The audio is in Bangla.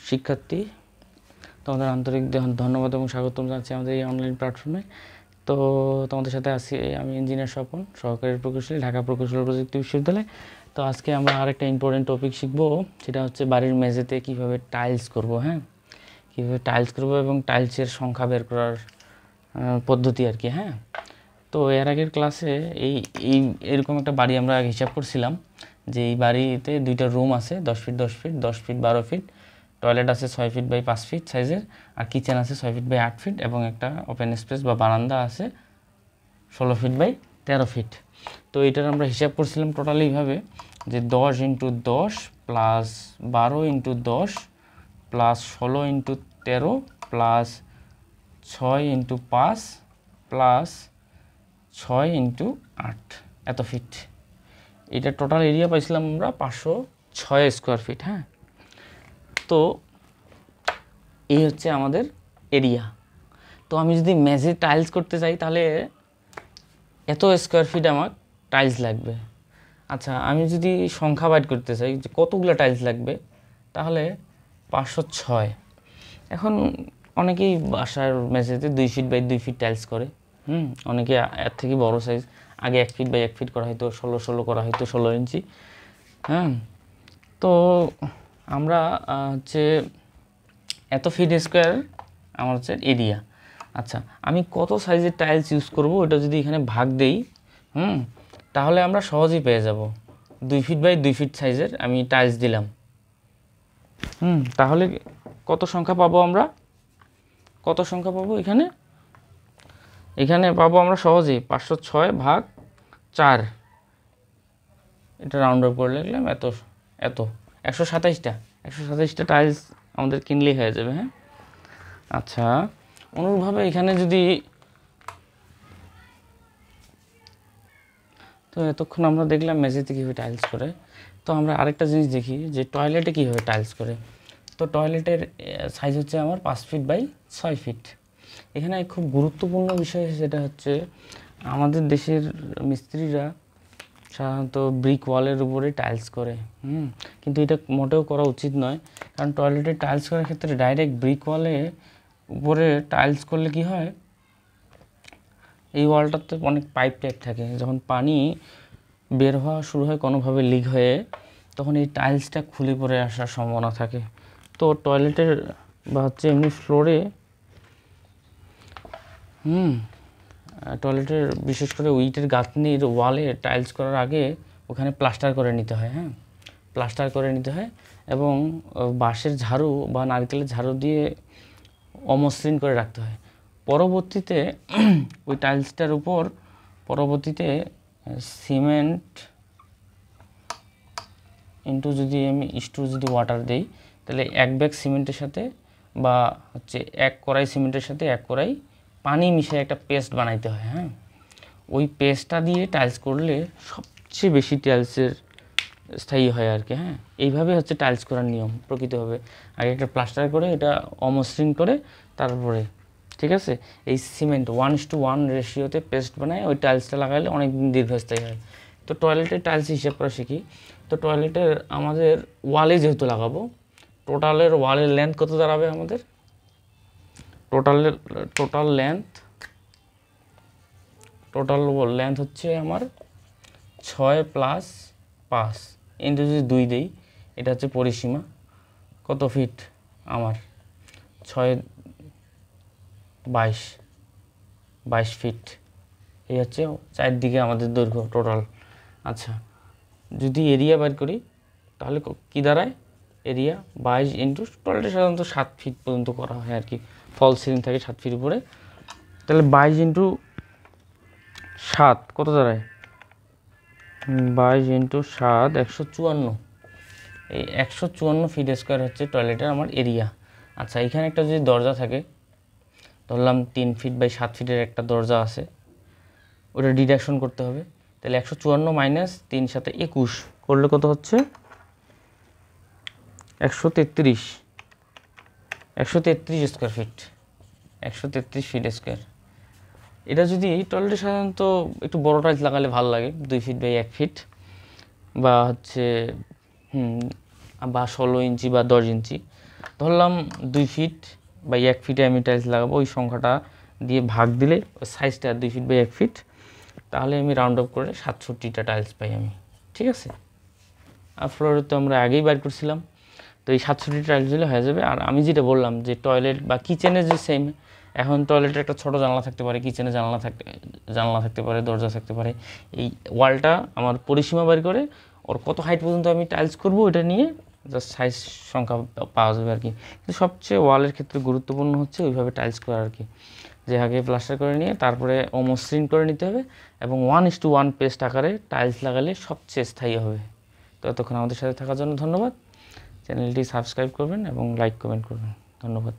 শিক্ষার্থী, তোমাদের আন্তরিক ধন্যবাদ এবং স্বাগতম জানাচ্ছি আমাদের এই অনলাইন প্ল্যাটফর্মে। তো তোমাদের সাথে আছি আমি ইঞ্জিনিয়ার স্বপন, সহকারী প্রকৌশলী, ঢাকা প্রকৌশল প্রযুক্তি বিশ্ববিদ্যালয়। তো আজকে আমরা আরেকটা ইম্পর্টেন্ট টপিক শিখবো, সেটা হচ্ছে বাড়ির মেঝেতে কীভাবে টাইলস করব। হ্যাঁ, কীভাবে টাইলস করব এবং টাইলসের সংখ্যা বের করার পদ্ধতি আর কি। হ্যাঁ, তো এর আগের ক্লাসে এই এরকম একটা বাড়ি আমরা হিসাব করছিলাম যে এই বাড়িতে দুইটা রুম আছে 10 feet 10 feet 10 feet 12 feet, toilet আছে 6 ফিট বাই 5 ফিট সাইজের, আর কিচেন আছে 6 ফিট বাই 8 ফিট এবং একটা ওপেন স্পেস বা বারান্দা আছে 16 ফিট বাই 13 ফিট। তো এটার আমরা হিসাব করছিলাম টোটালি এইভাবে যে 10 into 10 plus 12 into 10 plus 16 into 13 plus 6 into 5 plus 6 into 8 এত ফিট। এটা টোটাল এরিয়া পাইছিলাম আমরা 506 স্কোয়ার ফিট। হ্যাঁ, তো এই হচ্ছে আমাদের এরিয়া। তো আমি যদি মেঝে টাইলস করতে চাই তাহলে এত স্কোয়ার ফিট আমার টাইলস লাগবে। আচ্ছা, আমি যদি সংখ্যা বাইর করতে চাই যে কতগুলো টাইলস লাগবে, তাহলে 506। এখন অনেকেই বাসার মেঝেতে 2 ফিট বাই 2 ফিট টাইলস করে। অনেকে এর থেকে বড় সাইজ, আগে 1 ফিট বাই 1 ফিট করা হয়তো, 16 করা হয়তো 16 ইঞ্চি। হ্যাঁ, তো আমরা হচ্ছে এত ফিট স্কোয়ার আমার হচ্ছে এরিয়া। আচ্ছা, আমি কত সাইজের টাইলস ইউজ করব ওটা যদি এখানে ভাগ দেই, তাহলে আমরা সহজেই পেয়ে যাব। 2 ফিট বাই 2 ফিট সাইজের আমি টাইলস দিলাম। তাহলে কত সংখ্যা পাবো আমরা? কত সংখ্যা পাবো এখানে? এখানে পাবো আমরা সহজেই 506 ভাগ 4। এটা রাউন্ড আপ করে লিখলাম এত 127টা টাইলস আমাদের কিনলেই হয়ে যাবে। হ্যাঁ, আচ্ছা, অনুরূপভাবে এখানে যদি, তো এতক্ষণ আমরা দেখলাম মেঝেতে কীভাবে টাইলস করে, তো আমরা আরেকটা জিনিস দেখি যে টয়লেটে কীভাবে টাইলস করে। তো টয়লেটের সাইজ হচ্ছে আমার 5 ফিট বাই 6 ফিট। এখানে খুব গুরুত্বপূর্ণ বিষয় যেটা হচ্ছে আমাদের দেশের মিস্ত্রিরা সাধারণত ব্রিক ওয়ালের উপরে টাইলস করে। কিন্তু এটা মোটেও করা উচিত নয়, কারণ টয়লেটে টাইলস করার ক্ষেত্রে ডাইরেক্ট ব্রিক ওয়ালে উপরে টাইলস করলে কি হয়, এই ওয়ালটাতে অনেক পাইপ টাইপ থাকে, যখন পানি বের হওয়া শুরু হয় কোনোভাবে লিক হয়ে, তখন এই টাইলসটা খুলে পড়ে আসার সম্ভাবনা থাকে। তো টয়লেটের বা হচ্ছে এমনি ফ্লোরে, টয়লেটের বিশেষ করে উইটের গাঁথনির ওয়ালে টাইলস করার আগে ওখানে প্লাস্টার করে নিতে হয়। হ্যাঁ, প্লাস্টার করে নিতে হয় এবং বাঁশের ঝাড়ু বা নারকেলের ঝাড়ু দিয়ে অমসৃণ করে রাখতে হয়। পরবর্তীতে ওই টাইলসটার উপর সিমেন্ট ইন্টু যদি আমি যদি ওয়াটার দিই, তাহলে 1 ব্যাগ সিমেন্টের সাথে বা হচ্ছে 1 কড়াই সিমেন্টের সাথে 1 কড়াই পানি মিশিয়ে একটা পেস্ট বানাইতে হয়। হ্যাঁ, ওই পেস্টটা দিয়ে টাইলস করলে সবচেয়ে বেশি টাইলসের স্থায়ী হয় আর কি। হ্যাঁ, এইভাবে হচ্ছে টাইলস করার নিয়ম প্রকৃতভাবে। আগে একটা প্লাস্টার করে এটা অমসৃণ করে তারপরে, ঠিক আছে, এই সিমেন্ট 1:1 রেশিওতে পেস্ট বানায় ওই টাইলসটা লাগাইলে অনেক দিন দীর্ঘস্থায়ী হয়। তো টয়লেটের টাইলস হিসাব করা শিখি। তো টয়লেটের আমাদের ওয়ালে যেহেতু লাগাবো, টোটালের ওয়ালের লেন্থ কত দাঁড়াবে আমাদের? টোটাল লেন্থ হচ্ছে আমার 6 প্লাস 5 ইন্টু যদি 2 দিই, এটা হচ্ছে পরিসীমা। কত ফিট আমার? 6 22 ফিট। এই হচ্ছে চারদিকে আমাদের দৈর্ঘ্য টোটাল। আচ্ছা, যদি এরিয়া বের করি তাহলে কী দাঁড়ায়? এরিয়া 22 ইন্টু, টয়লেটে সাধারণত 7 ফিট পর্যন্ত করা হয় আর কি, ফল সিলিং থাকে 7 ফিট উপরে। তাহলে 22 ইন্টু 7 কত দাঁড়ায়? 22 ইন্টু 7 154। এই 154 ফিট স্কোয়ার হচ্ছে টয়লেটের আমার এরিয়া। আচ্ছা, এখানে একটা যদি দরজা থাকে, ধরলাম 3 ফিট বাই 7 ফিটের একটা দরজা আছে, ওটা ডিডাকশন করতে হবে। তাহলে 154 মাইনাস 3 সাথে 21 করলে কত হচ্ছে? 133 স্কোয়ার ফিট, 133 ফিট স্কোয়ার। এটা যদি টয়লেটে সাধারণত একটু বড় টাইলস লাগালে ভালো লাগে, 2 ফিট বাই 1 ফিট বা হচ্ছে বা 16 ইঞ্চি বা 10 ইঞ্চি, ধরলাম 2 ফিট বা 1 ফিটে আমি টাইলস লাগাবো, ওই সংখ্যাটা দিয়ে ভাগ দিলে ওই সাইজটা 2 ফিট বা 1 ফিট, তাহলে আমি রাউন্ড আপ করে 67টা টাইলস পাই আমি। ঠিক আছে, আর ফ্লোরে তো আমরা আগেই বাইর করছিলাম, তো এই 67 টাইলস দিলে হয়ে যাবে। আর আমি যেটা বললাম যে টয়লেট বা কিচেনে যে সেম, এখন টয়লেটে একটা ছোটো জানলা থাকতে পারে, কিচেনে জানলা থাকতে পারে, দরজা থাকতে পারে। এই ওয়ালটা আমার পরিসীমা বের করে ওর কত হাইট পর্যন্ত আমি টাইলস করব ওটা নিয়ে জাস্ট সাইজ সংখ্যা পাওয়া যাবে আর কি। কিন্তু সবচেয়ে ওয়ালের ক্ষেত্রে গুরুত্বপূর্ণ হচ্ছে ওইভাবে টাইলস করা আর কি, যে আগে প্লাস্টার করে নিয়ে তারপরে মসৃণ করে নিতে হবে, এবং 1:1 পেস্ট আকারে টাইলস লাগালে সবচেয়ে স্থায়ী হবে। তো এতক্ষণ আমাদের সাথে থাকার জন্য ধন্যবাদ। চ্যানেলটি সাবস্ক্রাইব করবেন এবং লাইক কমেন্ট করবেন। ধন্যবাদ।